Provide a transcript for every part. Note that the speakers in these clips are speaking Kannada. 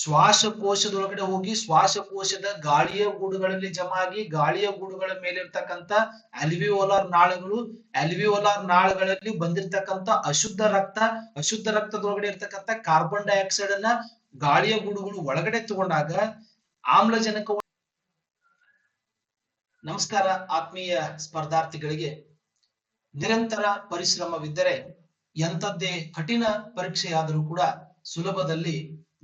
ಶ್ವಾಸಕೋಶದೊಳಗಡೆ ಹೋಗಿ ಶ್ವಾಸಕೋಶದ ಗಾಳಿಯ ಗೂಡುಗಳಲ್ಲಿ ಜಮಾ ಆಗಿ ಗಾಳಿಯ ಗೂಡುಗಳ ಮೇಲಿರ್ತಕ್ಕಂಥ ಅಲ್ವಿಯೋಲಾರ್ ನಾಳಗಳು, ಅಲ್ವಿಯೋಲಾರ್ ನಾಳಗಳಲ್ಲಿ ಬಂದಿರತಕ್ಕಂಥ ಅಶುದ್ಧ ರಕ್ತದೊಳಗಡೆ ಇರ್ತಕ್ಕಂಥ ಕಾರ್ಬನ್ ಡೈಆಕ್ಸೈಡ್ ಅನ್ನ ಗಾಳಿಯ ಗೂಡುಗಳು ಒಳಗಡೆ ತಗೊಂಡಾಗ ಆಮ್ಲಜನಕ. ನಮಸ್ಕಾರ ಆತ್ಮೀಯ ಸ್ಪರ್ಧಾರ್ಥಿಗಳಿಗೆ. ನಿರಂತರ ಪರಿಶ್ರಮವಿದ್ದರೆ ಎಂಥದ್ದೇ ಕಠಿಣ ಪರೀಕ್ಷೆಯಾದರೂ ಕೂಡ ಸುಲಭದಲ್ಲಿ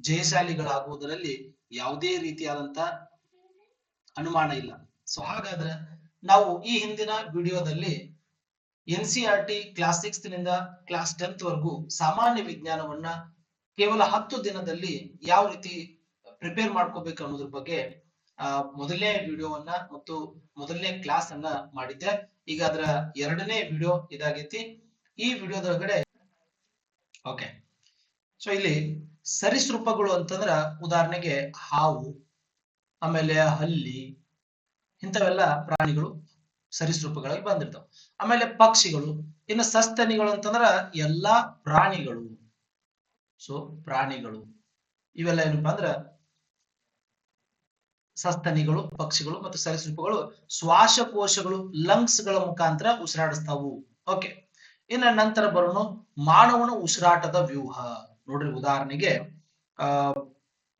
ಜಯಶಾಲಿಗಳಾಗುವುದರಲ್ಲಿ ಯಾವುದೇ ರೀತಿಯಾದಂತ ಅನುಮಾನ ಇಲ್ಲ. ಸೊ ಹಾಗಾದ್ರೆ ನಾವು ಈ ಹಿಂದಿನ ವಿಡಿಯೋದಲ್ಲಿ NCERT ಕ್ಲಾಸ್ 6 ನಿಂದ ಕ್ಲಾಸ್ 10th ವರೆಗೂ ಸಾಮಾನ್ಯ ವಿಜ್ಞಾನವನ್ನ ಕೇವಲ 10 ದಿನದಲ್ಲಿ ಯಾವ ರೀತಿ ಪ್ರಿಪೇರ್ ಮಾಡ್ಕೋಬೇಕು ಅನ್ನೋದ್ರ ಬಗ್ಗೆ ಮೊದಲನೇ ವಿಡಿಯೋವನ್ನ ಮತ್ತು ಮೊದಲನೇ ಕ್ಲಾಸ್ ಅನ್ನ ಮಾಡಿದ್ದೆ. ಈಗ ಅದರ ಎರಡನೇ ವಿಡಿಯೋ ಇದಾಗೈತಿ. ಈ ವಿಡಿಯೋದೊಳಗಡೆ ಓಕೆ, ಸೊ ಇಲ್ಲಿ ಸರೀಸೃಪಗಳು ಅಂತಂದ್ರ ಉದಾಹರಣೆಗೆ ಹಾವು, ಆಮೇಲೆ ಹಲ್ಲಿ, ಇಂಥವೆಲ್ಲ ಪ್ರಾಣಿಗಳು ಸರೀಸೃಪಗಳಾಗಿ ಬಂದಿರ್ತಾವ. ಆಮೇಲೆ ಪಕ್ಷಿಗಳು, ಇನ್ನು ಸಸ್ತನಿಗಳು ಅಂತಂದ್ರ ಎಲ್ಲಾ ಪ್ರಾಣಿಗಳು. ಸೊ ಪ್ರಾಣಿಗಳು ಇವೆಲ್ಲ ಏನಪ್ಪಾ ಅಂದ್ರ ಸಸ್ತನಿಗಳು, ಪಕ್ಷಿಗಳು ಮತ್ತು ಸರೀಸೃಪಗಳು ಶ್ವಾಸಕೋಶಗಳು ಲಂಗ್ಸ್ ಗಳ ಮುಖಾಂತರ ಉಸಿರಾಡಿಸ್ತಾವು. ಓಕೆ, ಇನ್ನ ನಂತರ ಬರೋನು ಮಾನವನ ಉಸಿರಾಟದ ವ್ಯೂಹ. ನೋಡ್ರಿ, ಉದಾಹರಣೆಗೆ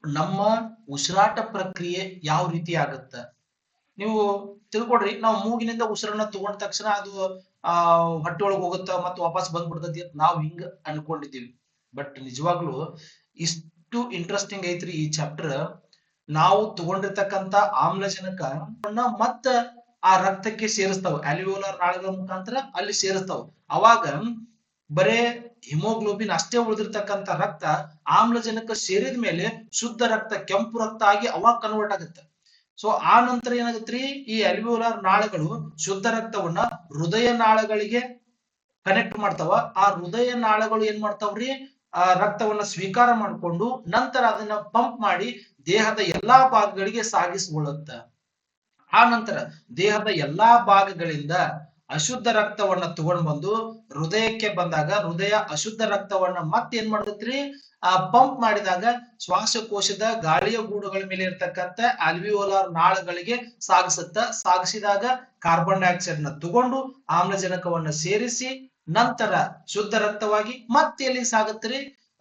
ನಮ್ಮ ಉಸಿರಾಟ ಪ್ರಕ್ರಿಯೆ ಯಾವ ರೀತಿ ಆಗತ್ತ ನೀವು ತಿಳ್ಕೊಡ್ರಿ. ನಾವು ಮೂಗಿನಿಂದ ಉಸಿರನ್ನ ತಗೊಂಡ ತಕ್ಷಣ ಅದು ಹೊಟ್ಟೆ ಒಳಗೆ ಹೋಗುತ್ತ ಮತ್ತು ವಾಪಸ್ ಬಂದ್ಬಿಡ್ತೈತಿ ನಾವು ಹಿಂಗ ಅನ್ಕೊಂಡಿದ್ದೀವಿ. ಬಟ್ ನಿಜವಾಗ್ಲು ಇಷ್ಟು ಇಂಟ್ರೆಸ್ಟಿಂಗ್ ಐತ್ರಿ ಈ ಚಾಪ್ಟರ್. ನಾವು ತಗೊಂಡಿರ್ತಕ್ಕಂತ ಆಮ್ಲಜನಕ ಮತ್ತ ಆ ರಕ್ತಕ್ಕೆ ಸೇರಿಸ್ತಾವ, ಅಲ್ವಿಯೋಲಾರ್ ನಾಳಗಳ ಮುಖಾಂತರ ಅಲ್ಲಿ ಸೇರಿಸ್ತಾವ. ಅವಾಗ ಬರೇ ಹಿಮೋಗ್ಲೋಬಿನ್ ಅಷ್ಟೇ ಉಳಿದಿರ್ತಕ್ಕಂಥ ರಕ್ತ ಆಮ್ಲಜನಕ ಸೇರಿದ ಮೇಲೆ ಶುದ್ಧ ರಕ್ತ, ಕೆಂಪು ರಕ್ತ ಆಗಿ ಅವಾಗ ಕನ್ವರ್ಟ್ ಆಗುತ್ತೆ. ಸೊ ಆ ನಂತರ ಏನಾಗತ್ರಿ, ಈ ಅಲ್ವಿಯೋಲಾರ್ ನಾಳಗಳು ಶುದ್ಧ ರಕ್ತವನ್ನ ಹೃದಯ ನಾಳಗಳಿಗೆ ಕನೆಕ್ಟ್ ಮಾಡ್ತಾವ. ಆ ಹೃದಯ ನಾಳಗಳು ಏನ್ ಮಾಡ್ತಾವ್ರಿ, ಆ ರಕ್ತವನ್ನ ಸ್ವೀಕಾರ ಮಾಡಿಕೊಂಡು ನಂತರ ಅದನ್ನ ಪಂಪ್ ಮಾಡಿ ದೇಹದ ಎಲ್ಲಾ ಭಾಗಗಳಿಗೆ ಸಾಗಿಸಿಕೊಳ್ಳುತ್ತ. ಆ ನಂತರ ದೇಹದ ಎಲ್ಲಾ ಭಾಗಗಳಿಂದ ಅಶುದ್ಧ ರಕ್ತವನ್ನ ತಗೊಂಡ್ ಬಂದು ಹೃದಯಕ್ಕೆ ಬಂದಾಗ ಹೃದಯ ಅಶುದ್ಧ ರಕ್ತವನ್ನ ಮತ್ತೇನ್ ಮಾಡತ್ರಿ, ಪಂಪ್ ಮಾಡಿದಾಗ ಶ್ವಾಸಕೋಶದ ಗಾಳಿಯ ಗೂಡುಗಳ ಮೇಲೆ ಇರ್ತಕ್ಕಂಥ ಅಲ್ವಿಯೋಲಾರ್ ನಾಳಗಳಿಗೆ ಸಾಗಿಸಿದಾಗ ಕಾರ್ಬನ್ ಡೈಆಕ್ಸೈಡ್ ನ ತಗೊಂಡು ಆಮ್ಲಜನಕವನ್ನ ಸೇರಿಸಿ ನಂತರ ಶುದ್ಧ ರಕ್ತವಾಗಿ ಮತ್ತೆ ಎಲ್ಲಿ ಸಾಗುತ್ತೀರಿ,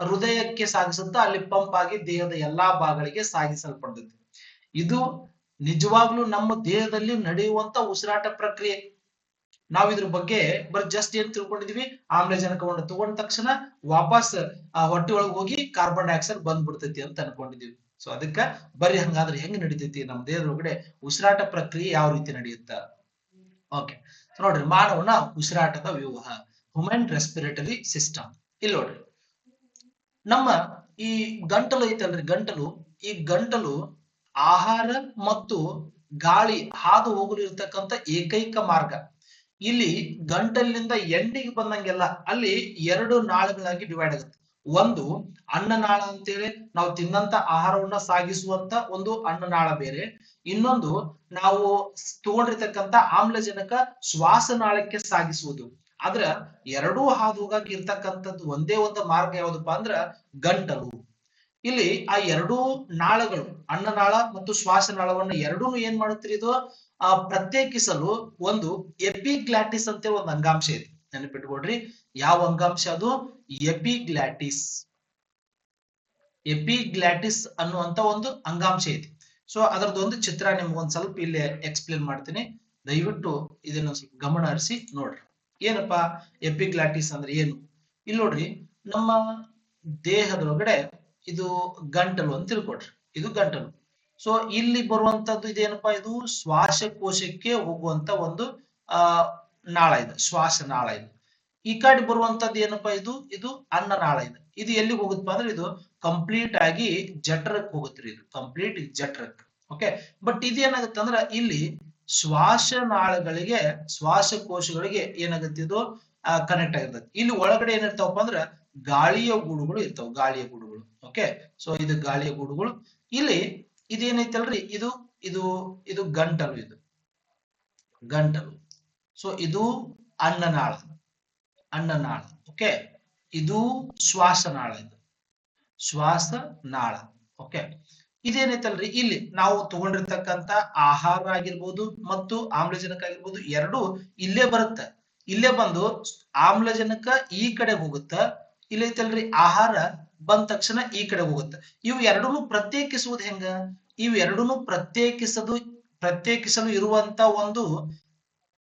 ಹೃದಯಕ್ಕೆ ಸಾಗಿಸುತ್ತಾ ಅಲ್ಲಿ ಪಂಪ್ ಆಗಿ ದೇಹದ ಎಲ್ಲಾ ಭಾಗಗಳಿಗೆ ಸಾಗಿಸಲ್ಪಡ್ತೈತಿ. ಇದು ನಿಜವಾಗ್ಲೂ ನಮ್ಮ ದೇಹದಲ್ಲಿ ನಡೆಯುವಂತ ಉಸಿರಾಟ ಪ್ರಕ್ರಿಯೆ. ನಾವ್ ಇದ್ರ ಬಗ್ಗೆ ಬರೀ ಜಸ್ಟ್ ಏನ್ ತಿಳ್ಕೊಂಡಿದೀವಿ, ಆಮ್ಲಜನಕವನ್ನು ತಗೊಂಡ ತಕ್ಷಣ ವಾಪಸ್ ಹೊಟ್ಟೆ ಒಳಗೆ ಹೋಗಿ ಕಾರ್ಬನ್ ಡೈಆಕ್ಸೈಡ್ ಬಂದ್ಬಿಡ್ತೈತಿ ಅಂತ ಅನ್ಕೊಂಡಿದೀವಿ. ಸೊ ಅದಕ್ಕ ಬರೀ ಹಂಗಾದ್ರೆ ಹೆಂಗ್ ನಡೀತೈತಿ ನಮ್ಮ ದೇಹದೊಳಗಡೆ ಉಸಿರಾಟ ಪ್ರಕ್ರಿಯೆ ಯಾವ ರೀತಿ ನಡೆಯುತ್ತ? ಓಕೆ, ನೋಡ್ರಿ, ಮಾನವನ ಉಸಿರಾಟದ ವ್ಯೂಹ, ಹ್ಯೂಮನ್ ರೆಸ್ಪಿರೇಟರಿ ಸಿಸ್ಟಮ್. ಇಲ್ಲಿ ನೋಡ್ರಿ, ನಮ್ಮ ಈ ಗಂಟಲು ಐತಲ್ರಿ, ಈ ಗಂಟಲು ಆಹಾರ ಮತ್ತು ಗಾಳಿ ಹಾದು ಹೋಗಲು ಇರ್ತಕ್ಕಂಥ ಏಕೈಕ ಮಾರ್ಗ. ಇಲ್ಲಿ ಗಂಟಲಿನಿಂದ ಎಂಡಿಗೆ ಬಂದಂಗೆಲ್ಲ ಅಲ್ಲಿ ಎರಡು ನಾಳಗಳಾಗಿ ಡಿವೈಡ್ ಆಗುತ್ತೆ. ಒಂದು ಅನ್ನನಾಳ ಅಂತೇಳಿ ನಾವು ತಿನ್ನಂತ ಆಹಾರವನ್ನ ಸಾಗಿಸುವಂತ ಒಂದು ಅನ್ನನಾಳ ಬೇರೆ, ಇನ್ನೊಂದು ನಾವು ತಗೊಂಡಿರ್ತಕ್ಕಂಥ ಆಮ್ಲಜನಕ ಶ್ವಾಸನಾಳಕ್ಕೆ ಸಾಗಿಸುವುದು. ಆದ್ರ ಎರಡೂ ಹಾದು ಹೋಗಕ್ಕೆ ಇರ್ತಕ್ಕಂಥದ್ದು ಒಂದೇ ಒಂದು ಮಾರ್ಗ ಯಾವ್ದಪ್ಪ ಅಂದ್ರ ಗಂಟಲು. ಇಲ್ಲಿ ಆ ಎರಡೂ ನಾಳಗಳು, ಅನ್ನನಾಳ ಮತ್ತು ಶ್ವಾಸನಾಳವನ್ನ ಎರಡೂ ಏನ್ ಮಾಡುತ್ತೀರಿ, ಇದು ಪ್ರತ್ಯೇಕಿಸಲು ಒಂದು ಎಪಿಗ್ಲಾಟಿಸ್ ಅಂತ ಒಂದು ಅಂಗಾಂಶ ಇದೆ. ನೆನಪಿಟ್ಕೊಡ್ರಿ, ಯಾವ ಅಂಗಾಂಶ ಅದು? ಎಪಿಗ್ಲಾಟಿಸ್. ಎಪಿಗ್ಲಾಟಿಸ್ ಅನ್ನುವಂತ ಒಂದು ಅಂಗಾಂಶ ಇದೆ. ಸೊ ಅದರದೊಂದು ಚಿತ್ರ ನಿಮ್ಗೊಂದ್ ಸ್ವಲ್ಪ ಇಲ್ಲಿ ಎಕ್ಸ್ಪ್ಲೇನ್ ಮಾಡ್ತೀನಿ, ದಯವಿಟ್ಟು ಇದನ್ನ ಸ್ವಲ್ಪ ಗಮನ ಹರಿಸಿ ನೋಡ್ರಿ. ಏನಪ್ಪಾ ಎಪಿಗ್ಲಾಟಿಸ್ ಅಂದ್ರೆ ಏನು? ಇಲ್ಲಿ ನೋಡ್ರಿ, ನಮ್ಮ ದೇಹದೊಳಗಡೆ ಇದು ಗಂಟಲು ಅಂತ ತಿಳ್ಕೊಡ್ರಿ, ಇದು ಗಂಟಲು. ಸೊ ಇಲ್ಲಿ ಬರುವಂತದ್ದು ಇದೇನಪ್ಪಾ, ಇದು ಶ್ವಾಸಕೋಶಕ್ಕೆ ಹೋಗುವಂತ ಒಂದು ನಾಳ ಇದೆ, ಶ್ವಾಸನಾಳ ಇದು. ಈ ಕಡೆ ಬರುವಂತದ್ದು ಏನಪ್ಪಾ, ಇದು ಅನ್ನನಾಳ ಇದೆ. ಇದು ಎಲ್ಲಿಗೆ ಹೋಗುತ್ತಪ್ಪ ಅಂದ್ರೆ ಇದು ಕಂಪ್ಲೀಟ್ ಆಗಿ ಜಠರಕ್ಕೆ ಹೋಗುತ್ತೆ, ಇದು ಕಂಪ್ಲೀಟ್ ಜಠರಕ್ಕೆ. ಓಕೆ, ಬಟ್ ಇದೇನಾಗುತ್ತೆ ಅಂದ್ರೆ ಇಲ್ಲಿ ಶ್ವಾಸನಾಳಗಳಿಗೆ, ಶ್ವಾಸಕೋಶಗಳಿಗೆ ಏನಾಗುತ್ತೆ, ಇದು ಕನೆಕ್ಟ್ ಆಗಿರ್ತದೆ. ಇಲ್ಲಿ ಒಳಗಡೆ ಏನಿರ್ತಾವಪ್ಪ ಅಂದ್ರೆ ಗಾಳಿಯ ಗೂಡುಗಳು ಇರ್ತಾವ, ಗಾಳಿಯ ಗೂಡುಗಳು. ಓಕೆ, ಸೊ ಇದು ಗಾಳಿಯ ಗೂಡುಗಳು. ಇಲ್ಲಿ ಇದೇನೈತಲ್ರಿ, ಇದು ಗಂಟಲು, ಇದು ಗಂಟಲು. ಸೊ ಇದು ಅನ್ನನಾಳ. ಓಕೆ, ಇದು ಶ್ವಾಸನಾಳ, ಇದು ಶ್ವಾಸನಾಳ. ಓಕೆ, ಇದೇನೈತಲ್ರಿ ಇಲ್ಲಿ ನಾವು ತಗೊಂಡಿರ್ತಕ್ಕಂತ ಆಹಾರ ಆಗಿರ್ಬೋದು ಮತ್ತು ಆಮ್ಲಜನಕ ಆಗಿರ್ಬೋದು ಎರಡು ಇಲ್ಲೇ ಬರುತ್ತೆ. ಇಲ್ಲೇ ಬಂದು ಆಮ್ಲಜನಕ ಈ ಕಡೆ ಹೋಗುತ್ತ, ಇಲ್ಲೈತಲ್ರಿ ಆಹಾರ ಬಂದ ತಕ್ಷಣ ಈ ಕಡೆ ಹೋಗುತ್ತೆ. ಇವು ಎರಡನ್ನೂ ಪ್ರತ್ಯೇಕಿಸುವುದು ಹೆಂಗ? ಇವು ಎರಡನ್ನೂ ಪ್ರತ್ಯೇಕಿಸಲು ಇರುವಂತ ಒಂದು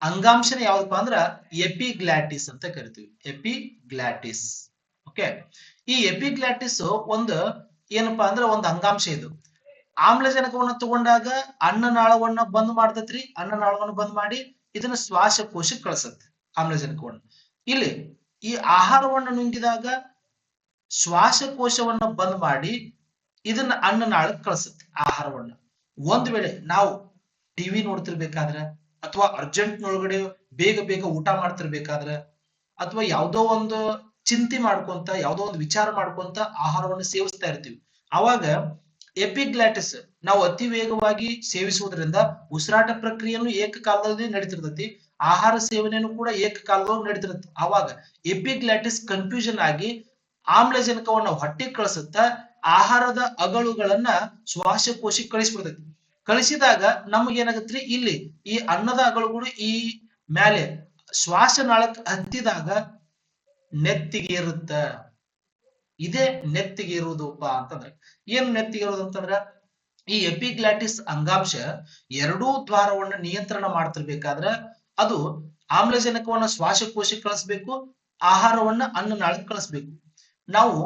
ಅಂಗಾಂಶನ ಯಾವ್ದಪ್ಪ ಅಂದ್ರ ಎಪಿಗ್ಲಾಟಿಸ್ ಅಂತ ಕರಿತೀವಿ. ಎಪಿಗ್ಲಾಟಿಸ್. ಓಕೆ, ಈ ಎಪಿಗ್ಲಾಟಿಸ್ ಒಂದು ಏನಪ್ಪಾ ಅಂದ್ರೆ ಒಂದು ಅಂಗಾಂಶ ಇದು. ಆಮ್ಲಜನಕವನ್ನ ತಗೊಂಡಾಗ ಅನ್ನನಾಳವನ್ನ ಬಂದ್ ಮಾಡ್ತೈತ್ರಿ. ಅನ್ನನಾಳವನ್ನ ಬಂದ್ ಮಾಡಿ ಇದನ್ನ ಶ್ವಾಸಕೋಶಕ್ಕೆ ಕಳಿಸತ್ತೆ ಆಮ್ಲಜನಕವನ್ನ. ಇಲ್ಲಿ ಈ ಆಹಾರವನ್ನ ನುಂಗಿದಾಗ ಶ್ವಾಸಕೋಶವನ್ನ ಬಂದ್ ಮಾಡಿ ಇದನ್ನ ಅನ್ನನಾಳಕ್ಕೆ ಕಳಿಸುತ್ತೆ ಆಹಾರವನ್ನ. ಒಂದ್ ವೇಳೆ ನಾವು ಟಿವಿ ನೋಡ್ತಿರ್ಬೇಕಾದ್ರ ಅಥವಾ ಅರ್ಜೆಂಟ್ ನೊಳಗಡೆ ಬೇಗ ಬೇಗ ಊಟ ಮಾಡ್ತಿರ್ಬೇಕಾದ್ರ ಅಥವಾ ಯಾವ್ದೋ ಒಂದು ಚಿಂತೆ ಮಾಡ್ಕೊಂತ ಯಾವ್ದೋ ಒಂದು ವಿಚಾರ ಮಾಡ್ಕೊಂತ ಆಹಾರವನ್ನು ಸೇವಿಸ್ತಾ ಇರ್ತೀವಿ. ಅವಾಗ ಎಪಿಗ್ಲಾಟಿಸ್ ನಾವು ಅತಿ ವೇಗವಾಗಿ ಸೇವಿಸುವುದರಿಂದ ಉಸಿರಾಟ ಪ್ರಕ್ರಿಯೆಯನ್ನು ಏಕಕಾಲದಲ್ಲಿ ನಡೀತಿರ್ತೈತಿ. ಆಹಾರ ಸೇವನೆಯನ್ನು ಕೂಡ ಏಕಕಾಲದಲ್ಲಿ ನಡೀತಿರುತ್ತೆ. ಅವಾಗ ಎಪಿಗ್ಲಾಟಿಸ್ ಕನ್ಫ್ಯೂಷನ್ ಆಗಿ ಆಮ್ಲಜನಕವನ್ನ ಹೊಟ್ಟೆಗೆ ಕಳಿಸುತ್ತ, ಆಹಾರದ ಅಗಳುಗಳನ್ನ ಶ್ವಾಸಕೋಶಕ್ಕೆ ಕಳಿಸ್ಬಿಡ್ತೈತಿ. ಕಳಿಸಿದಾಗ ನಮ್ಗೆ ಏನಾಗತ್ರಿ, ಇಲ್ಲಿ ಈ ಅನ್ನದ ಅಗಳುಗಳು ಈ ಮ್ಯಾಲೆ ಶ್ವಾಸನಾಳಕ್ಕೆ ಹತ್ತಿದಾಗ ನೆತ್ತಿಗೆ ಇರುತ್ತ. ಇದೇ ನೆತ್ತಿಗೆ ಇರುವುದಪ್ಪ ಅಂತಂದ್ರೆ. ಏನ್ ನೆತ್ತಿಗೆ ಇರೋದು ಅಂತಂದ್ರ, ಈ ಎಪಿಗ್ಲಾಟಿಸ್ ಅಂಗಾಂಶ ಎರಡೂ ದ್ವಾರವನ್ನ ನಿಯಂತ್ರಣ ಮಾಡ್ತಿರ್ಬೇಕಾದ್ರ ಅದು ಆಮ್ಲಜನಕವನ್ನ ಶ್ವಾಸಕೋಶಕ್ಕೆ ಕಳಿಸ್ಬೇಕು, ಆಹಾರವನ್ನ ಅನ್ನನಾಳಕ್ಕೆ ಕಳಿಸ್ಬೇಕು. ನಾವು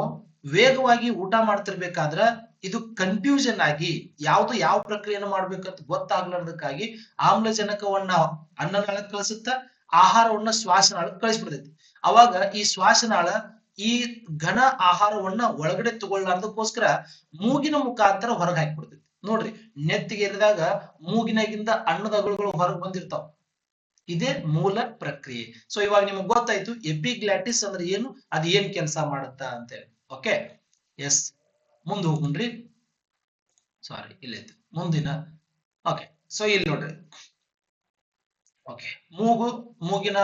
ವೇಗವಾಗಿ ಊಟ ಮಾಡ್ತಿರ್ಬೇಕಾದ್ರ ಇದು ಕನ್ಫ್ಯೂಷನ್ ಆಗಿ ಯಾವ್ದು ಯಾವ ಪ್ರಕ್ರಿಯೆಯನ್ನು ಮಾಡ್ಬೇಕಂತ ಗೊತ್ತಾಗ್ಲಾರ್ದಕ್ಕಾಗಿ ಆಮ್ಲಜನಕವನ್ನ ಅನ್ನನಾಳಕ್ಕೆ ಕಳಿಸುತ್ತ, ಆಹಾರವನ್ನ ಶ್ವಾಸನಾಳಕ್ಕೆ ಕಳಿಸ್ಬಿಡ್ತೈತಿ. ಅವಾಗ ಈ ಶ್ವಾಸನಾಳ ಈ ಘನ ಆಹಾರವನ್ನ ಒಳಗಡೆ ತಗೊಳ್ಳಾರ್ದಕ್ಕೋಸ್ಕರ ಮೂಗಿನ ಮುಖಾಂತರ ಹೊರಗೆ ಹಾಕಿಬಿಡ್ತೈತಿ. ನೋಡ್ರಿ, ನೆತ್ತಿಗೆ ಏರಿದಾಗ ಮೂಗಿನಾಗಿಂದ ಅನ್ನದ ಅಗಳುಗಳು ಹೊರಗೆ ಬಂದಿರ್ತಾವ. ಇದೇ ಮೂಲ ಪ್ರಕ್ರಿಯೆ. ಸೊ ಇವಾಗ ನಿಮ್ಗೆ ಗೊತ್ತಾಯ್ತು ಎಪಿಗ್ಲಾಟಿಸ್ ಅಂದ್ರೆ ಏನು, ಅದ್ ಏನ್ ಕೆಲಸ ಮಾಡುತ್ತಾ ಅಂತ ಹೇಳಿ. ಓಕೆ, ಎಸ್, ಮುಂದೆ ಹೋಗುಣ್ರಿ. ಸಾರಿ, ಇಲ್ಲೈತಿ ಮುಂದಿನ. ಓಕೆ, ಸೊ ಇಲ್ಲಿ ನೋಡ್ರಿ. ಓಕೆ, ಮೂಗಿನ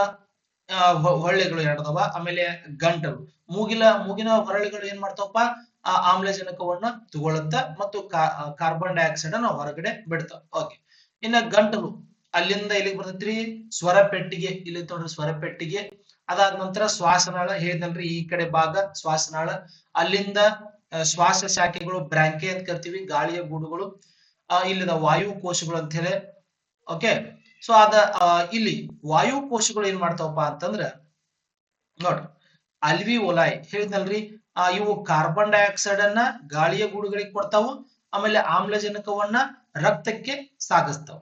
ಹೊಳ್ಳೆಗಳು ಎರಡದವ. ಆಮೇಲೆ ಗಂಟಲು, ಮೂಗಿನ ಹೊರಳೆಗಳು ಏನ್ ಮಾಡ್ತಾವಪ್ಪ, ಆ ಆಮ್ಲಜನಕವನ್ನ ತಗೊಳುತ್ತ ಮತ್ತು ಕಾರ್ಬನ್ ಡೈಆಕ್ಸೈಡ್ ಅನ್ನ ಹೊರಗಡೆ ಬಿಡ್ತಾವ. ಓಕೆ, ಇನ್ನ ಗಂಟಲು ಅಲ್ಲಿಂದ ಇಲ್ಲಿಗೆ ಬರ್ತೈತ್ರಿ ಸ್ವರ ಪೆಟ್ಟಿಗೆ. ಇಲ್ಲಿ ನೋಡ್ರಿ ಸ್ವರ ಪೆಟ್ಟಿಗೆ. ಅದಾದ ನಂತರ ಶ್ವಾಸನಾಳ ಹೇಳಿದಲ್ರಿ, ಈ ಕಡೆ ಭಾಗ ಶ್ವಾಸನಾಳ. ಅಲ್ಲಿಂದ ಶ್ವಾಸ ಶಾಖೆಗಳು ಬ್ರಾಂಕೆ ಅಂತ ಕರಿತೀವಿ, ಗಾಳಿಯ ಗೂಡುಗಳು. ಇಲ್ಲಿದ ವಾಯು ಕೋಶಗಳು ಅಂತ ಹೇಳಿ. ಓಕೆ, ಸೊ ಇಲ್ಲಿ ವಾಯು ಕೋಶಗಳು ಏನ್ ಮಾಡ್ತಾವಪ್ಪ ಅಂತಂದ್ರ ನೋಡ್ರಿ, ಅಲ್ವಿಯೋಲೈ ಹೇಳಿದ್ನಲ್ರಿ, ಇವು ಕಾರ್ಬನ್ ಡೈಆಕ್ಸೈಡ್ ಅನ್ನ ಗಾಳಿಯ ಗೂಡುಗಳಿಗೆ ಕೊಡ್ತಾವು, ಆಮೇಲೆ ಆಮ್ಲಜನಕವನ್ನ ರಕ್ತಕ್ಕೆ ಸಾಗಿಸ್ತಾವ.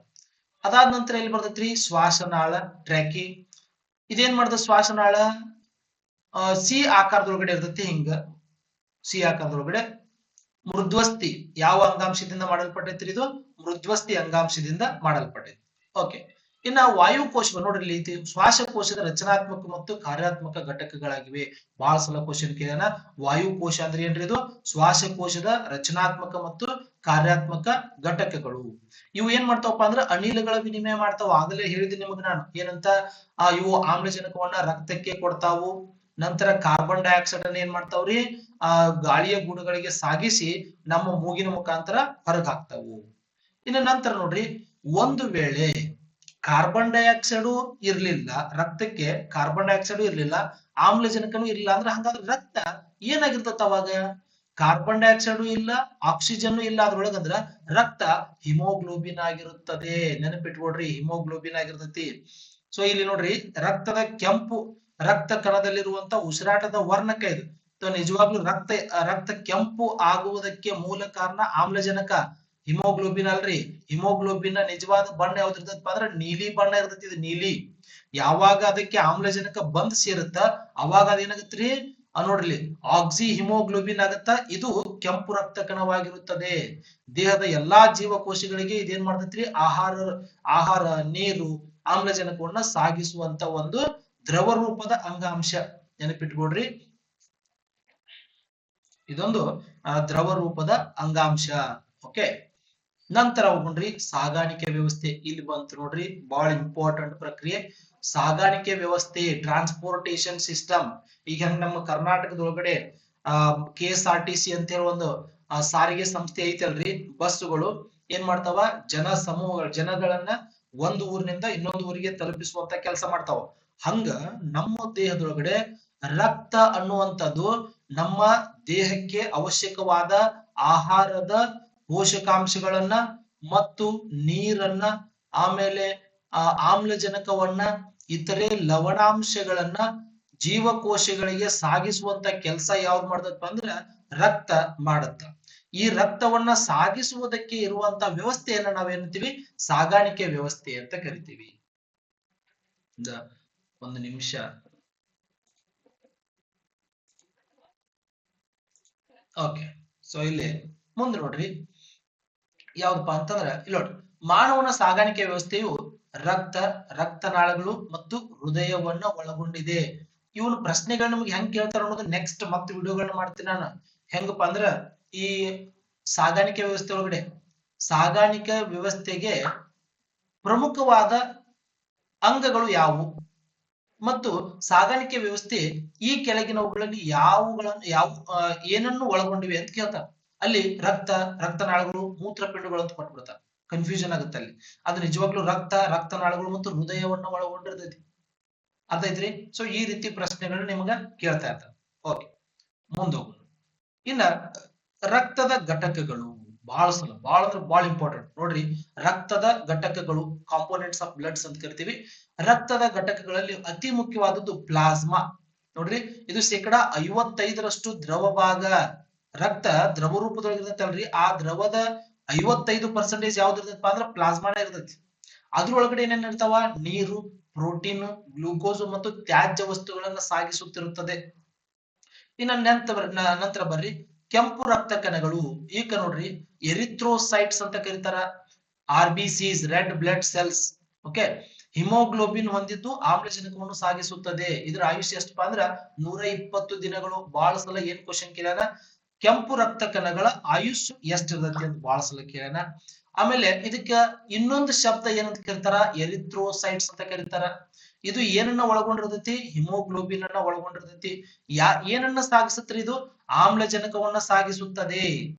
ಅದಾದ ನಂತರ ಎಲ್ಲಿ ಬರ್ತೈತ್ರಿ ಶ್ವಾಸನಾಳ, ಟ್ರ್ಯಾಕಿ. ಇದೇನ್ ಮಾಡ್ದ ಶ್ವಾಸನಾಳ ಸಿ ಆಕಾರದೊಳಗಡೆ ಇರ್ತೈತಿ. ಹಿಂಗ ಸಿ ಆಕಾರದೊಳಗಡೆ ಮೃದ್ವಸ್ಥಿ ಯಾವ ಅಂಗಾಂಶದಿಂದ ಮಾಡಲ್ಪಟ್ಟೈತ್ರಿ? ಇದು ಮೃದ್ವಸ್ಥಿ ಅಂಗಾಂಶದಿಂದ ಮಾಡಲ್ಪಟ್ಟೈತಿ. ಓಕೆ, ಇನ್ನ ವಾಯುಕೋಶ ನೋಡ್ರಿ, ಇಲ್ಲಿ ಶ್ವಾಸಕೋಶದ ರಚನಾತ್ಮಕ ಮತ್ತು ಕಾರ್ಯಾತ್ಮಕ ಘಟಕಗಳಾಗಿವೆ. ಬಹಳ ಸಲ ಕ್ವಶನ್ ಕೇಳೋಣ. ವಾಯುಕೋಶ ಅಂದ್ರೆ ಏನ್ರಿ? ಇದು ಶ್ವಾಸಕೋಶದ ರಚನಾತ್ಮಕ ಮತ್ತು ಕಾರ್ಯಾತ್ಮಕ ಘಟಕಗಳು. ಇವು ಏನ್ ಮಾಡ್ತಾವಪ್ಪ ಅಂದ್ರೆ ಅನಿಲಗಳ ವಿನಿಮಯ ಮಾಡ್ತಾವ. ಆಗಲೇ ಹೇಳಿದ್ದೀನಿ ನಿಮಗ್ ನಾನು ಏನಂತ, ಇವು ಆಮ್ಲಜನಕವನ್ನ ರಕ್ತಕ್ಕೆ ಕೊಡ್ತಾವು, ನಂತರ ಕಾರ್ಬನ್ ಡೈಆಕ್ಸೈಡ್ ಅನ್ನ ಏನ್ ಮಾಡ್ತಾವ್ರಿ ಗಾಳಿಯ ಗೂಡುಗಳಿಗೆ ಸಾಗಿಸಿ ನಮ್ಮ ಮೂಗಿನ ಮುಖಾಂತರ ಹೊರಗೆ ಹಾಕ್ತಾವು. ಇನ್ನು ನಂತರ ನೋಡ್ರಿ, ಒಂದು ವೇಳೆ ಕಾರ್ಬನ್ ಡೈಆಕ್ಸೈಡ್ ಇರ್ಲಿಲ್ಲ ರಕ್ತಕ್ಕೆ, ಕಾರ್ಬನ್ ಡೈಆಕ್ಸೈಡ್ ಇರ್ಲಿಲ್ಲ, ಆಮ್ಲಜನಕನು ಇರ್ಲಿಲ್ಲ ಅಂದ್ರೆ ಹಂಗಾದ್ರೆ ರಕ್ತ ಏನಾಗಿರ್ತದ? ಅವಾಗ ಕಾರ್ಬನ್ ಡೈಆಕ್ಸೈಡ್ ಇಲ್ಲ, ಆಕ್ಸಿಜನ್ ಇಲ್ಲ ಅದ್ರೊಳಗಂದ್ರ ರಕ್ತ ಹಿಮೋಗ್ಲೋಬಿನ್ ಆಗಿರುತ್ತದೆ. ನೆನಪಿಟ್ಕೊಡ್ರಿ, ಹಿಮೋಗ್ಲೋಬಿನ್ ಆಗಿರ್ತತಿ. ಸೊ ಇಲ್ಲಿ ನೋಡ್ರಿ, ರಕ್ತದ ಕೆಂಪು ರಕ್ತ ಕಣದಲ್ಲಿರುವಂತ ಉಸಿರಾಟದ ವರ್ಣಕ ಇದು. ನಿಜವಾಗ್ಲೂ ರಕ್ತ ಕೆಂಪು ಆಗುವುದಕ್ಕೆ ಮೂಲ ಕಾರಣ ಆಮ್ಲಜನಕ, ಹಿಮೋಗ್ಲೋಬಿನ್ ಅಲ್ರಿ. ಹಿಮೋಗ್ಲೋಬಿನ್ ನಿಜವಾದ ಬಣ್ಣ ಯಾವ್ದು ಇರ್ತದಪ್ಪ ಅಂದ್ರೆ ನೀಲಿ ಬಣ್ಣ ಇರ್ತೈತಿ. ಇದು ನೀಲಿ. ಯಾವಾಗ ಅದಕ್ಕೆ ಆಮ್ಲಜನಕ ಬಂದ್ ಸೇರುತ್ತ ಅವಾಗ ಅದೇನಾಗತ್ರಿ ನೋಡ್ರಿ ಆಕ್ಸಿ ಹಿಮೋಗ್ಲೋಬಿನ್ ಆಗತ್ತ. ಇದು ಕೆಂಪು ರಕ್ತ ಕಣವಾಗಿರುತ್ತದೆ. ದೇಹದ ಎಲ್ಲಾ ಜೀವಕೋಶಗಳಿಗೆ ಇದೇನ್ ಮಾಡ್ತೈತ್ರಿ ಆಹಾರ, ನೀರು, ಆಮ್ಲಜನಕವನ್ನ ಸಾಗಿಸುವಂತ ಒಂದು ದ್ರವ ರೂಪದ ಅಂಗಾಂಶ. ನೆನಪಿಟ್ಕೊಡ್ರಿ, ಇದೊಂದು ದ್ರವ ರೂಪದ ಅಂಗಾಂಶ. ಓಕೆ, ನಂತರ ಹೋಗ್ರಿ ಸಾಗಾಣಿಕೆ ವ್ಯವಸ್ಥೆ. ಇಲ್ಲಿ ಬಂತು ನೋಡ್ರಿ, ಬಹಳ ಇಂಪಾರ್ಟೆಂಟ್ ಪ್ರಕ್ರಿಯೆ ಸಾಗಾಣಿಕೆ ವ್ಯವಸ್ಥೆ, ಟ್ರಾನ್ಸ್ಪೋರ್ಟೇಶನ್ ಸಿಸ್ಟಮ್. ಈಗ ನಮ್ಮ ಕರ್ನಾಟಕದೊಳಗಡೆ KSRTC ಅಂತ ಹೇಳಿ ಒಂದು ಸಾರಿಗೆ ಸಂಸ್ಥೆ ಐತಲ್ರಿ, ಬಸ್ಸುಗಳು ಏನ್ ಮಾಡ್ತಾವ, ಜನ ಸಮೂಹಗಳು, ಜನಗಳನ್ನ ಒಂದು ಊರಿನಿಂದ ಇನ್ನೊಂದು ಊರಿಗೆ ತಲುಪಿಸುವಂತ ಕೆಲಸ ಮಾಡ್ತಾವ. ಹಂಗ ನಮ್ಮ ದೇಹದೊಳಗಡೆ ರಕ್ತ ಅನ್ನುವಂಥದ್ದು ನಮ್ಮ ದೇಹಕ್ಕೆ ಅವಶ್ಯಕವಾದ ಆಹಾರದ ಪೋಷಕಾಂಶಗಳನ್ನ ಮತ್ತು ನೀರನ್ನ, ಆಮೇಲೆ ಆಮ್ಲಜನಕವನ್ನ, ಇತರೆ ಲವಣಾಂಶಗಳನ್ನ ಜೀವಕೋಶಗಳಿಗೆ ಸಾಗಿಸುವಂತ ಕೆಲಸ ಯಾವ್ದು ಮಾಡ್ತಪ್ಪ ಅಂದ್ರ ರಕ್ತ ಮಾಡತ್ತ. ಈ ರಕ್ತವನ್ನ ಸಾಗಿಸುವುದಕ್ಕೆ ಇರುವಂತ ವ್ಯವಸ್ಥೆಯನ್ನ ನಾವೇನಂತೀವಿ, ಸಾಗಾಣಿಕೆ ವ್ಯವಸ್ಥೆ ಅಂತ ಕರಿತೀವಿ. ಒಂದು ನಿಮಿಷ. ಓಕೆ, ಸೊ ಇಲ್ಲಿ ಮುಂದೆ ನೋಡ್ರಿ ಯಾವ್ದಪ್ಪ ಅಂತಂದ್ರ, ಇಲ್ಲಿ ನೋಡ್ರಿ, ಮಾನವನ ಸಾಗಾಣಿಕೆ ವ್ಯವಸ್ಥೆಯು ರಕ್ತ, ರಕ್ತನಾಳಗಳು ಮತ್ತು ಹೃದಯವನ್ನ ಒಳಗೊಂಡಿದೆ. ಇವನು ಪ್ರಶ್ನೆಗಳು ನಿಮ್ಗೆ ಹೆಂಗ್ ಕೇಳ್ತಾರ ಅನ್ನೋದು ನೆಕ್ಸ್ಟ್ ಮತ್ತೆ ವಿಡಿಯೋಗಳನ್ನ ಮಾಡ್ತೀನಿ ನಾನು. ಹೆಂಗಪ್ಪ ಅಂದ್ರ, ಈ ಸಾಗಾಣಿಕೆ ವ್ಯವಸ್ಥೆ ಒಳಗಡೆ ಸಾಗಾಣಿಕೆ ವ್ಯವಸ್ಥೆಗೆ ಪ್ರಮುಖವಾದ ಅಂಗಗಳು ಯಾವುವು ಮತ್ತು ಸಾಗಾಣಿಕೆ ವ್ಯವಸ್ಥೆ ಈ ಕೆಳಗಿನವುಗಳಲ್ಲಿ ಏನನ್ನು ಒಳಗೊಂಡಿವೆ ಅಂತ ಕೇಳ್ತಾರೆ. ಅಲ್ಲಿ ರಕ್ತ, ರಕ್ತನಾಳಗಳು, ಮೂತ್ರಪಿಂಡಗಳು ಅಂತ ಕೊಟ್ಬಿಡ್ತಾರೆ, ಕನ್ಫ್ಯೂಷನ್ ಆಗುತ್ತೆ ಅಲ್ಲಿ. ಅದು ನಿಜವಾಗ್ಲೂ ರಕ್ತ, ರಕ್ತನಾಳಗಳು ಮತ್ತು ಹೃದಯವನ್ನ ಒಳಗೊಂಡಿರ್ತೈತಿ. ಅರ್ಥ ಐತ್ರಿ? ಸೊ ಈ ರೀತಿ ಪ್ರಶ್ನೆಗಳನ್ನ ನಿಮಗ ಕೇಳ್ತಾ ಇರ್ತಾರೆ. ಓಕೆ, ಮುಂದೋಗೋಣ. ಇನ್ನ ರಕ್ತದ ಘಟಕಗಳು ಬಹಳ ಅಂದ್ರೆ ಬಹಳ ಇಂಪಾರ್ಟೆಂಟ್ ನೋಡ್ರಿ. ರಕ್ತದ ಘಟಕಗಳು, ಕಾಂಪೋನೆಂಟ್ಸ್ ಆಫ್ ಬ್ಲಡ್ಸ್ ಅಂತ ಕರಿತೀವಿ. ರಕ್ತದ ಘಟಕಗಳಲ್ಲಿ ಅತಿ ಮುಖ್ಯವಾದದ್ದು ಪ್ಲಾಸ್ಮಾ. ನೋಡ್ರಿ, ಇದು 55% ದ್ರವ ಭಾಗ. ರಕ್ತ ದ್ರವ ರೂಪದೊಳಗಿರ್ತೈತಲ್ರಿ, ಆ ದ್ರವದ 55% ಯಾವ್ದು ಇರ್ತೈತಪ್ಪ ಅಂದ್ರ ಪ್ಲಾಸ್ಮಾನೇ ಇರ್ತೈತಿ. ಅದ್ರೊಳಗಡೆ ಏನೇನ್ ಇರ್ತಾವ, ನೀರು, ಪ್ರೋಟೀನ್, ಗ್ಲೂಕೋಸ್ ಮತ್ತು ತ್ಯಾಜ್ಯ ವಸ್ತುಗಳನ್ನ ಸಾಗಿಸುತ್ತಿರುತ್ತದೆ. ಇನ್ನ ನಂತರ ಬರ್ರಿ ಕೆಂಪು ರಕ್ತ ಕಣಗಳು. ಈಗ ನೋಡ್ರಿ, ಎರಿಥ್ರೋಸೈಟ್ಸ್ ಅಂತ ಕರೀತಾರ, RBCs, red blood cells. Okay, haemoglobin ಹೊಂದಿದ್ದು ಆಮ್ಲಜನಕವನ್ನು ಸಾಗಿಸುತ್ತದೆ. ಇದರ ಆಯುಷ್ಯ ಎಷ್ಟಪ್ಪ ಅಂದ್ರ 120 ದಿನಗಳು. ಬಹಳ ಸಲ ಏನ್ ಕ್ವಶನ್ ಕೇಳ್ಯಾನ, ಕೆಂಪು ರಕ್ತ ಕಣಗಳ ಆಯುಷ್ ಎಷ್ಟಿರ್ತೈತಿ ಅಂತ ಬಹಳ ಸಲ ಕೇಳ್ಯಾನ. ಆಮೇಲೆ ಇದಕ್ಕ ಇನ್ನೊಂದು ಶಬ್ದ ಏನಂತ ಕರೀತಾರ, ಎರಿಥ್ರೋಸೈಟ್ಸ್ ಅಂತ ಕರೀತಾರ. ಇದು ಏನನ್ನ ಒಳಗೊಂಡಿರ್ತೈತಿ, ಹಿಮೋಗ್ಲೋಬಿನ್ ಅನ್ನ ಒಳಗೊಂಡಿರ್ತೈತಿ. ಏನನ್ನ ಸಾಗಿಸುತ್ತಾರೆ, ಇದು ಆಮ್ಲಜನಕವನ್ನ ಸಾಗಿಸುತ್ತದೆ.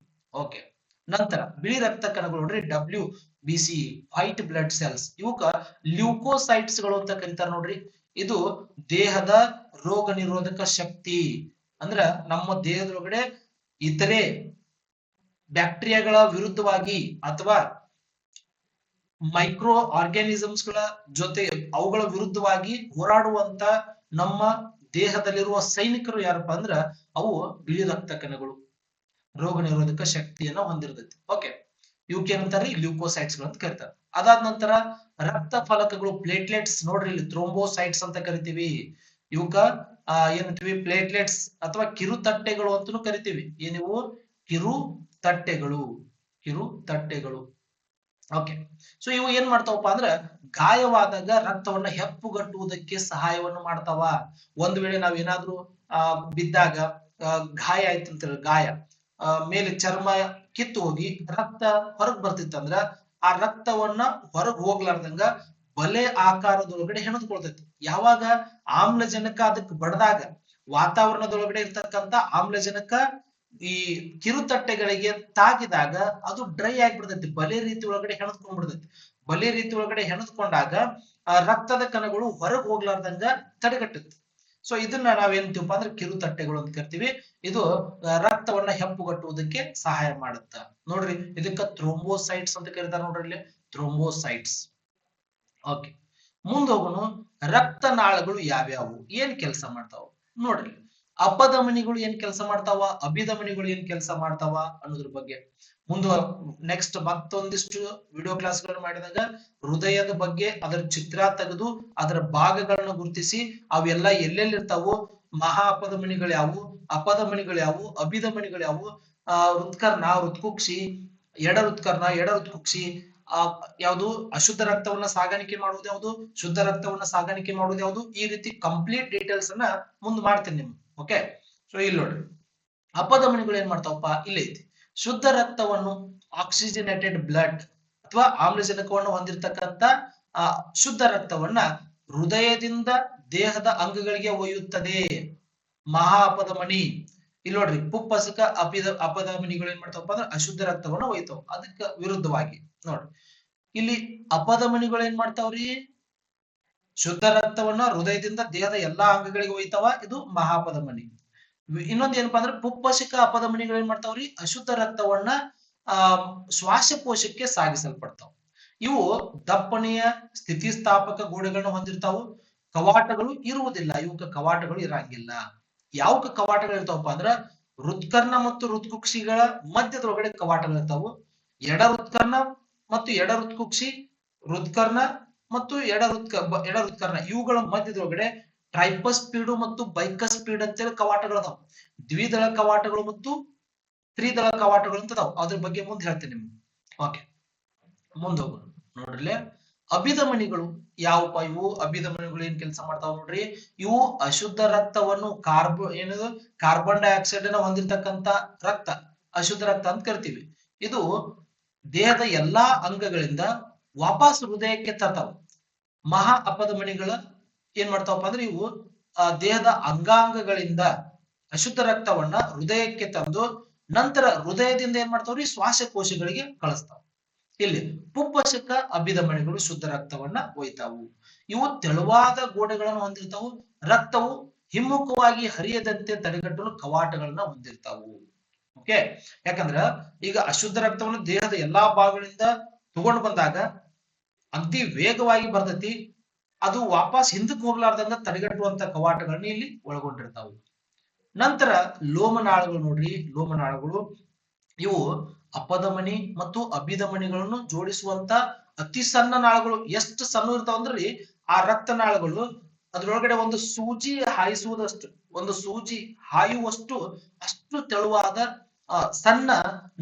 ಓಕೆ, ನಂತರ ಬಿಳಿ ರಕ್ತ ಕಣಗಳು ನೋಡ್ರಿ, WBC, ವೈಟ್ ಬ್ಲಡ್ ಸೆಲ್ಸ್. ಇವಕ್ಕ ಲ್ಯೂಕೋಸೈಟ್ಸ್ ಗಳು ಅಂತ ಕರೀತಾರ ನೋಡ್ರಿ. ಇದು ದೇಹದ ರೋಗ ನಿರೋಧಕ ಶಕ್ತಿ. ಅಂದ್ರ ನಮ್ಮ ದೇಹದೊಳಗಡೆ ಇತರೆ ಬ್ಯಾಕ್ಟೀರಿಯಾಗಳ ವಿರುದ್ಧವಾಗಿ ಅಥವಾ ಮೈಕ್ರೋ ಆರ್ಗ್ಯಾನಿಸಮ್ಸ್ ಗಳ ಜೊತೆ ಅವುಗಳ ವಿರುದ್ಧವಾಗಿ ಹೋರಾಡುವಂತ ನಮ್ಮ ದೇಹದಲ್ಲಿರುವ ಸೈನಿಕರು ಯಾರಪ್ಪ ಅಂದ್ರ ಅವು ಬಿಳಿ ರಕ್ತ ಕಣಗಳು. ರೋಗ ನಿರೋಧಕ ಶಕ್ತಿಯನ್ನ ಹೊಂದಿರ್ತೈತಿ. ಓಕೆ, ಇವಕ್ಕೆ ಏನಂತಾರಿ, ಲ್ಯೂಕೋಸೈಟ್ಸ್ ಗಳು ಅಂತ ಕರೀತಾರೆ. ಅದಾದ ನಂತರ ರಕ್ತ ಫಲಕಗಳು, ಪ್ಲೇಟ್ಲೆಟ್ಸ್. ನೋಡ್ರಿ, ಇಲ್ಲಿ ಥ್ರೋಂಬೋಸೈಟ್ಸ್ ಅಂತ ಕರಿತೀವಿ. ಇವಕ್ಕ ಏನಂತೀವಿ, ಪ್ಲೇಟ್ಲೆಟ್ಸ್ ಅಥವಾ ಕಿರುತಟ್ಟೆಗಳು ಅಂತಲೂ ಕರಿತೀವಿ. ಏನಿವು, ಕಿರುತಟ್ಟೆಗಳು. ಓಕೆ, ಸೊ ಇವು ಏನ್ ಮಾಡ್ತಾವಪ್ಪ ಅಂದ್ರ ಗಾಯವಾದಾಗ ರಕ್ತವನ್ನ ಹೆಪ್ಪುಗಟ್ಟುವುದಕ್ಕೆ ಸಹಾಯವನ್ನು ಮಾಡ್ತಾವ. ಒಂದ್ ವೇಳೆ ನಾವ್ ಏನಾದ್ರೂ ಬಿದ್ದಾಗ ಗಾಯ ಆಯ್ತಂತ, ಗಾಯ ಮೇಲೆ ಚರ್ಮ ಕಿತ್ತು ಹೋಗಿ ರಕ್ತ ಹೊರಗ್ ಬರ್ತಿತ್ತಂದ್ರ ಆ ರಕ್ತವನ್ನ ಹೊರಗ್ ಹೋಗ್ಲಾರ್ದಂಗ ಬಲೆ ಆಕಾರದೊಳಗಡೆ ಹೆಣೆದುಕೊಳ್ತೈತಿ. ಯಾವಾಗ ಆಮ್ಲಜನಕ ಅದಕ್ಕೆ ಬಡದಾಗ, ವಾತಾವರಣದೊಳಗಡೆ ಇರ್ತಕ್ಕಂತ ಆಮ್ಲಜನಕ ಈ ಕಿರುತಟ್ಟೆಗಳಿಗೆ ತಾಗಿದಾಗ ಅದು ಡ್ರೈ ಆಗಿಬಿಡ್ತೈತಿ, ಬಲೆ ರೀತಿ ಒಳಗಡೆ ಹೆಣೆದ್ಕೊಂಡ್ಬಿಡ್ತೈತಿ. ಬಲೆ ರೀತಿ ಒಳಗಡೆ ಹೆಣೆದ್ಕೊಂಡಾಗ ಆ ರಕ್ತದ ಕಣಗಳು ಹೊರಗ್ ಹೋಗ್ಲಾರ್ದಂಗ ತಡೆಗಟ್ಟುತ್ತೆ. ಸೊ ಇದನ್ನ ನಾವೇನ್ತೀವಪ್ಪ ಅಂದ್ರೆ ಕಿರುತಟ್ಟೆಗಳು ಅಂತ ಕರಿತೀವಿ. ಇದು ರಕ್ತವನ್ನ ಹೆಪ್ಪುಗಟ್ಟುವುದಕ್ಕೆ ಸಹಾಯ ಮಾಡುತ್ತ. ನೋಡ್ರಿ, ಇದಕ್ಕ ಥ್ರೋಂಬೋಸೈಟ್ಸ್ ಅಂತ ಕರೀತಾರ. ನೋಡ್ರಿ ಇಲ್ಲಿ ಥ್ರೋಂಬೋಸೈಟ್ಸ್. ಓಕೆ, ಮುಂದೋಗೋನು. ರಕ್ತನಾಳಗಳು ಯಾವ್ಯಾವು, ಏನ್ ಕೆಲಸ ಮಾಡ್ತಾವ ನೋಡ್ರಿ. ಅಪಧಮನಿಗಳು ಏನ್ ಕೆಲಸ ಮಾಡ್ತಾವ, ಅಭಿಧಮನಿಗಳು ಏನ್ ಕೆಲಸ ಮಾಡ್ತಾವ ಅನ್ನೋದ್ರ ಬಗ್ಗೆ ನೆಕ್ಸ್ಟ್ ಮತ್ತೊಂದಿಷ್ಟು ವಿಡಿಯೋ ಕ್ಲಾಸ್ಗಳನ್ನು ಮಾಡಿದಾಗ ಹೃದಯದ ಬಗ್ಗೆ ಅದರ ಚಿತ್ರ ತೆಗೆದು ಅದರ ಭಾಗಗಳನ್ನ ಗುರುತಿಸಿ ಅವೆಲ್ಲ ಎಲ್ಲೆಲ್ಲಿ ಇರ್ತಾವು, ಮಹಾ ಅಪಧಮನಿಗಳು ಯಾವುವು, ಅಪಧಮನಿಗಳು ಯಾವುವು, ಅಭಿಧಮನಿಗಳು ಯಾವುವು, ಹೃತ್ಕರ್ಣ, ಹೃತ್ಕುಕ್ಷಿ, ಎಡ ಹೃತ್ಕರ್ಣ, ಎಡ ಹೃತ್ಕುಕ್ಷಿ, ಯಾವುದು ಅಶುದ್ಧ ರಕ್ತವನ್ನ ಸಾಗಾಣಿಕೆ ಮಾಡುವುದು ಯಾವುದು, ಶುದ್ಧ ರಕ್ತವನ್ನ ಸಾಗಾಣಿಕೆ ಮಾಡುವುದು ಯಾವುದು, ಈ ರೀತಿ ಕಂಪ್ಲೀಟ್ ಡೀಟೇಲ್ಸ್ ಅನ್ನ ಮುಂದೆ ಮಾಡ್ತೀನಿ ನಿಮ್ಗೆ. ಓಕೆ, ಸೊ ಇಲ್ಲಿ ನೋಡ್ರಿ, ಅಪಧಮನಿಗಳು ಏನ್ ಮಾಡ್ತಾವಪ್ಪ, ಇಲ್ಲಿ ಐತಿ. ಶುದ್ಧ ರಕ್ತವನ್ನು, ಆಕ್ಸಿಜನೇಟೆಡ್ ಬ್ಲಡ್ ಅಥವಾ ಆಮ್ಲಜನಕವನ್ನು ಹೊಂದಿರತಕ್ಕಂತ ಶುದ್ಧ ರಕ್ತವನ್ನ ಹೃದಯದಿಂದ ದೇಹದ ಅಂಗಗಳಿಗೆ ಒಯ್ಯುತ್ತದೆ. ಮಹಾ ಅಪಧಮನಿ ಇಲ್ಲಿ ನೋಡ್ರಿ ಪುಪ್ಪಸಕ ಅಪಧಮನಿಗಳು ಏನ್ ಮಾಡ್ತಾವಪ್ಪ ಅಂದ್ರೆ ಅಶುದ್ಧ ರಕ್ತವನ್ನ ಒಯ್ತಾವ. ಅದಕ್ಕ ವಿರುದ್ಧವಾಗಿ ನೋಡ್ರಿ ಇಲ್ಲಿ ಅಪಧಮನಿಗಳು ಏನ್ ಮಾಡ್ತಾವ್ರಿ, ಶುದ್ಧ ರಕ್ತವನ್ನ ಹೃದಯದಿಂದ ದೇಹದ ಎಲ್ಲಾ ಅಂಗಗಳಿಗೆ ಒಯ್ತಾವ. ಇದು ಮಹಾಪಧಮನಿ. ಇನ್ನೊಂದ್ ಏನಪ್ಪಾ ಅಂದ್ರೆ ಪುಪ್ಪಸಿಕ ಅಪಧಮನಿಗಳು ಏನ್ ಮಾಡ್ತಾವ್ರಿ, ಅಶುದ್ಧ ರಕ್ತವನ್ನ ಆ ಶ್ವಾಸಕೋಶಕ್ಕೆ ಸಾಗಿಸಲ್ಪಡ್ತಾವ. ಇವು ದಪ್ಪನೆಯ ಸ್ಥಿತಿಸ್ಥಾಪಕ ಗೋಡೆಗಳನ್ನ ಹೊಂದಿರ್ತಾವು. ಕವಾಟಗಳು ಇರುವುದಿಲ್ಲ, ಇವಕ್ಕ ಕವಾಟಗಳು ಇರಂಗಿಲ್ಲ. ಯಾವಕ ಕವಾಟಗಳು ಇರ್ತಾವಪ್ಪ ಅಂದ್ರ ಹೃತ್ಕರ್ಣ ಮತ್ತು ಹೃತ್ಕುಕ್ಷಿಗಳ ಮಧ್ಯದೊಳಗಡೆ ಕವಾಟಗಳು ಇರ್ತಾವು. ಎಡ ಹೃತ್ಕರ್ಣ ಮತ್ತು ಎಡ ಹೃತ್ಕುಕ್ಷಿ, ಹೃತ್ಕರ್ಣ ಮತ್ತು ಎಡ ಹೃತ್ಕರ್ಣ ಇವುಗಳ ಮಧ್ಯದೊಳಗಡೆ ಟ್ರೈಪಸ್ಪೀಡು ಮತ್ತು ಬೈಕಸ್ಪೀಡ್ ಅಂತೇಳಿ ಕವಾಟಗಳು ಅದಾವ. ದ್ವಿದಳ ಕವಾಟಗಳು ಮತ್ತು ತ್ರಿದಳ ಕವಾಟಗಳು ಅಂತ ಅದಾವ. ಅದ್ರ ಬಗ್ಗೆ ಮುಂದೆ ಹೇಳ್ತೇನೆ ನಿಮ್ಗೆ. ಓಕೆ, ಮುಂದೆ ಹೋಗೋಣ. ನೋಡ್ರಿ ಅಭಿಧಮನಿಗಳು ಯಾವಪ್ಪ ಇವು? ಅಭಿಧಮನಿಗಳು ಏನ್ ಕೆಲಸ ಮಾಡ್ತಾವ ನೋಡ್ರಿ, ಇವು ಅಶುದ್ಧ ರಕ್ತವನ್ನು ಕಾರ್ಬನ್ ಡೈಆಕ್ಸೈಡ್ ಅನ್ನ ಹೊಂದಿರತಕ್ಕಂತ ರಕ್ತ ಅಶುದ್ಧ ರಕ್ತ ಅಂತ ಕರಿತೀವಿ. ಇದು ದೇಹದ ಎಲ್ಲಾ ಅಂಗಗಳಿಂದ ವಾಪಸ್ ಹೃದಯಕ್ಕೆ ತರ್ತಾವ. ಮಹಾ ಅಪಧಮನಿಗಳ ಏನ್ ಮಾಡ್ತಾವಪ್ಪ ಅಂದ್ರೆ ಇವು ದೇಹದ ಅಂಗಾಂಗಗಳಿಂದ ಅಶುದ್ಧ ರಕ್ತವನ್ನ ಹೃದಯಕ್ಕೆ ತಂದು ನಂತರ ಹೃದಯದಿಂದ ಏನ್ ಮಾಡ್ತಾವ್ರಿ, ಶ್ವಾಸಕೋಶಗಳಿಗೆ ಕಳಿಸ್ತಾವ. ಇಲ್ಲಿ ಪುಪ್ಪಸಕ ಅಭಿಧಮನಿಗಳು ಶುದ್ಧ ರಕ್ತವನ್ನ ಒಯ್ತಾವು. ಇವು ತೆಳುವಾದ ಗೋಡೆಗಳನ್ನು ಹೊಂದಿರ್ತಾವು. ರಕ್ತವು ಹಿಮ್ಮುಖವಾಗಿ ಹರಿಯದಂತೆ ತಡೆಗಟ್ಟಲು ಕವಾಟಗಳನ್ನ ಹೊಂದಿರ್ತಾವು. ಓಕೆ, ಯಾಕಂದ್ರ ಈಗ ಅಶುದ್ಧ ರಕ್ತವನ್ನು ದೇಹದ ಎಲ್ಲಾ ಭಾಗಗಳಿಂದ ತಗೊಂಡು ಬಂದಾಗ ಅಗ್ದಿ ವೇಗವಾಗಿ ಬರ್ತೈತಿ. ಅದು ವಾಪಸ್ ಹಿಂದಕ್ಕೆ ಹೋಗ್ಲಾರ್ದಂಗ ತಡೆಗಟ್ಟುವಂತ ಕವಾಟಗಳನ್ನ ಇಲ್ಲಿ ಒಳಗೊಂಡಿರ್ತಾವು. ನಂತರ ಲೋಮನಾಳಗಳು ನೋಡ್ರಿ, ಲೋಮನಾಳಗಳು ಇವು ಅಪಧಮನಿ ಮತ್ತು ಅಭಿಧಮನಿಗಳನ್ನು ಜೋಡಿಸುವಂತ ಅತಿ ಸಣ್ಣ ನಾಳಗಳು. ಎಷ್ಟು ಸಣ್ಣ ಇರ್ತಾವ ಅಂದ್ರಿ, ಆ ರಕ್ತನಾಳಗಳು ಅದ್ರೊಳಗಡೆ ಒಂದು ಸೂಜಿ ಹಾಯಿಸುವುದಷ್ಟು, ಒಂದು ಸೂಜಿ ಹಾಯುವಷ್ಟು ಅಷ್ಟು ತೆಳುವಾದ ಸಣ್ಣ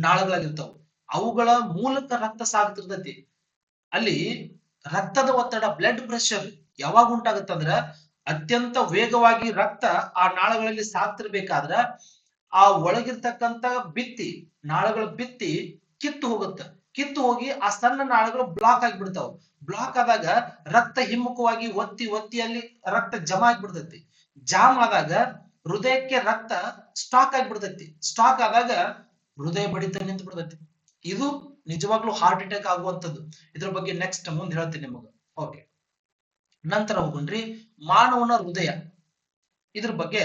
ನಾಳಗಳಾಗಿರ್ತಾವ. ಅವುಗಳ ಮೂಲಕ ರಕ್ತ ಸಾಗ್ತಿರ್ತೈತಿ. ಅಲ್ಲಿ ರಕ್ತದ ಒತ್ತಡ, ಬ್ಲಡ್ ಪ್ರೆಷರ್ ಯಾವಾಗ ಉಂಟಾಗತ್ತಂದ್ರ ಅತ್ಯಂತ ವೇಗವಾಗಿ ರಕ್ತ ಆ ನಾಳಗಳಲ್ಲಿ ಸಾಗ್ತಿರ್ಬೇಕಾದ್ರ ಆ ಒಳಗಿರ್ತಕ್ಕಂತ ಭಿತ್ತಿ, ನಾಳಗಳ ಭಿತ್ತಿ ಕಿತ್ತು ಹೋಗುತ್ತೆ. ಕಿತ್ತು ಹೋಗಿ ಆ ಸಣ್ಣ ನಾಳಗಳು ಬ್ಲಾಕ್ ಆಗಿಬಿಡ್ತಾವ. ಬ್ಲಾಕ್ ಆದಾಗ ರಕ್ತ ಹಿಮ್ಮುಖವಾಗಿ ಒತ್ತಿ ಒತ್ತಿ ಅಲ್ಲಿ ರಕ್ತ ಜಮಾ ಆಗಿಬಿಡ್ತೈತಿ. ಜಾಮ್ ಆದಾಗ ಹೃದಯಕ್ಕೆ ರಕ್ತ ಸ್ಟಾಕ್ ಆಗಿಬಿಡ್ತೈತಿ. ಸ್ಟಾಕ್ ಆದಾಗ ಹೃದಯ ಬಡಿತ ನಿಂತು ಬಿಡ್ತೈತಿ. ಇದು ನಿಜವಾಗ್ಲೂ ಹಾರ್ಟ್ ಅಟ್ಯಾಕ್ ಆಗುವಂತದ್ದು. ಇದ್ರ ಬಗ್ಗೆ ನೆಕ್ಸ್ಟ್ ಮುಂದೆ ಹೇಳ್ತೀನಿ ನಿಮಗ. ಓಕೆ, ನಂತರ ಹೋಗ್ರಿ ಮಾನವನ ಹೃದಯ. ಇದ್ರ ಬಗ್ಗೆ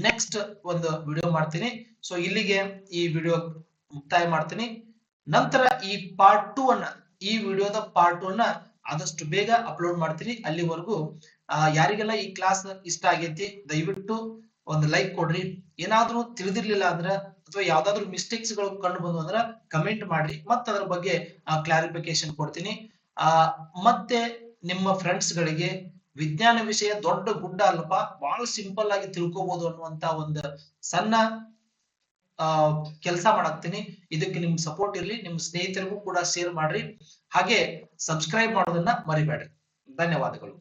ನೆಕ್ಸ್ಟ್ ಒಂದು ವಿಡಿಯೋ ಮಾಡ್ತೀನಿ. ಸೊ ಇಲ್ಲಿಗೆ ಈ ವಿಡಿಯೋ ಮುಕ್ತಾಯ ಮಾಡ್ತೀನಿ. ನಂತರ ಈ ಪಾರ್ಟ್ 2 ಅನ್ನ, ಈ ವಿಡಿಯೋದ ಪಾರ್ಟ್ 2 ಅನ್ನ ಆದಷ್ಟು ಬೇಗ ಅಪ್ಲೋಡ್ ಮಾಡ್ತೀನಿ. ಅಲ್ಲಿವರೆಗೂ ಯಾರಿಗೆಲ್ಲ ಈ ಕ್ಲಾಸ್ ಇಷ್ಟ ಆಗೈತಿ ದಯವಿಟ್ಟು ಒಂದು ಲೈಕ್ ಕೊಡ್ರಿ. ಏನಾದ್ರೂ ತಿಳಿದಿರ್ಲಿಲ್ಲ ಅಂದ್ರ ಅಥವಾ ಯಾವ್ದಾದ್ರು ಮಿಸ್ಟೇಕ್ಸ್ ಗಳು ಕಂಡು ಬಂದು ಅಂದ್ರ ಕಮೆಂಟ್ ಮಾಡ್ರಿ, ಮತ್ತೆ ಅದ್ರ ಬಗ್ಗೆ ಕ್ಲಾರಿಫಿಕೇಶನ್ ಕೊಡ್ತೀನಿ. ಮತ್ತೆ ನಿಮ್ಮ ಫ್ರೆಂಡ್ಸ್ ಗಳಿಗೆ ವಿಜ್ಞಾನ ವಿಷಯ ದೊಡ್ಡ ಗುಡ್ಡ ಅಲ್ಲಪ್ಪ, ಬಹಳ ಸಿಂಪಲ್ ಆಗಿ ತಿಳ್ಕೊಬಹುದು ಅನ್ನುವಂತ ಒಂದು ಸಣ್ಣ ಕೆಲಸ ಮಾಡಾಕ್ತೀನಿ. ಇದಕ್ಕೆ ನಿಮ್ ಸಪೋರ್ಟ್ ಇರ್ಲಿ. ನಿಮ್ ಸ್ನೇಹಿತರಿಗೂ ಕೂಡ ಶೇರ್ ಮಾಡ್ರಿ. ಹಾಗೆ ಸಬ್ಸ್ಕ್ರೈಬ್ ಮಾಡೋದನ್ನ ಮರಿಬೇಡ್ರಿ. ಧನ್ಯವಾದಗಳು.